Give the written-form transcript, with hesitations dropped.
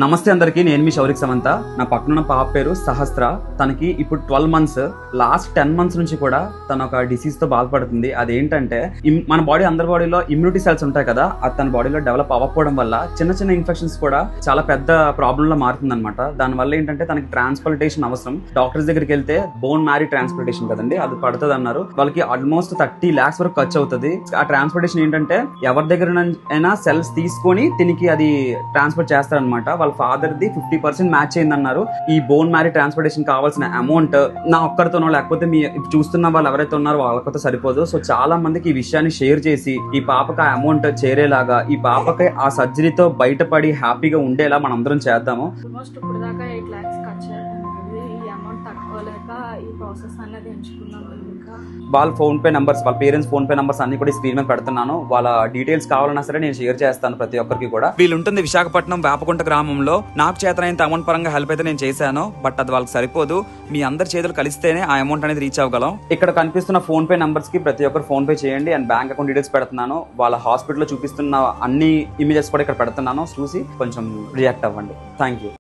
నమస్తే అందరికి, నేను మీ శౌరిక్ సమంత. నా పక్కన పాప పేరు సహస్ర. తనకి ఇప్పుడు 12 months. లాస్ట్ 10 months నుంచి కూడా తన ఒక డిసీజ్ తో బాధపడుతుంది. అదేంటంటే మన బాడీ, అందరి బాడీలో ఇమ్యూనిటీ సెల్స్ ఉంటాయి కదా, అది తన బాడీలో డెవలప్ అవ్వకపోవడం వల్ల చిన్న చిన్న ఇన్ఫెక్షన్స్ కూడా చాలా పెద్ద ప్రాబ్లమ్ లో మారుతుంది అనమాట. దాని వల్ల ఏంటంటే తనకి ట్రాన్స్ప్లాంటేషన్ అవసరం. డాక్టర్స్ దగ్గరికి వెళ్తే బోన్ మ్యారీ ట్రాన్స్ప్లాంటేషన్ కదండి, అది పడుతుంది అన్నారు. వాళ్ళకి ఆల్మోస్ట్ 30 lakhs వరకు ఖర్చు అవుతుంది. ఆ ట్రాన్స్ప్లాంటేషన్ ఏంటంటే ఎవరి దగ్గర అయినా సెల్స్ తీసుకొని తినికి అది ట్రాన్స్ఫర్ చేస్తారనమాట. వాళ్ళ ఫాదర్ ది 50% మ్యాచ్ అయిందన్నారు. ఈ బోన్ మ్యారీ ట్రాన్స్ప్లాంటేషన్ కావాల్సిన అమౌంట్ నా ఒక్కరితోనో, లేకపోతే మీ చూస్తున్న వాళ్ళు ఎవరైతే ఉన్నారో వాళ్ళతో సరిపోదు. సో చాలా మందికి ఈ విషయాన్ని షేర్ చేసి ఈ పాపకి ఆ అమౌంట్ చేరేలాగా, ఈ పాపకి ఆ సర్జరీతో బయటపడి హ్యాపీగా ఉండేలా మనం అందరం చేద్దాము. ఇప్పుడు దాకా 8 lakhs ఖర్చు అవుతుంది. ఈ అమౌంట్ తక్కువలేక ఈ ప్రాసెస్ అనేది ఎంచుకున్నాము. వాళ్ళ ఫోన్ పే నంబర్స్, వాళ్ళ పేరెంట్స్ ఫోన్ పే నంబర్స్ అన్ని కూడా స్క్రీన్ మీద పెడుతున్నాను. వాళ్ళ డీటెయిల్స్ కావాలన్నా సరే నేను షేర్ చేస్తాను ప్రతి ఒక్కరికి కూడా. వీళ్ళు ఉంటుంది విశాఖపట్నం వేపకుంట గ్రామంలో. నాకు చేతనైనంత అమౌంట్ పరంగా హెల్ప్ అయితే నేను చేశాను, బట్ అది వాళ్ళకి సరిపోదు. మీ అందరి చేతులు కలిస్తేనే ఆ అమౌంట్ అనేది రీచ్ అవ్వగలం. ఇక్కడ కనిపిస్తున్న ఫోన్ పే నంబర్స్ కి ప్రతి ఒక్కరు ఫోన్ పే చేయండి. అండ్ బ్యాంక్ అకౌంట్ డీటెయిల్స్ పెడుతున్నాను. వాళ్ళ హాస్పిటల్లో చూపిస్తున్న అన్ని ఇమేజెస్ కూడా ఇక్కడ పెడుతున్నాను. చూసి కొంచెం రియాక్ట్ అవ్వండి. Thank you.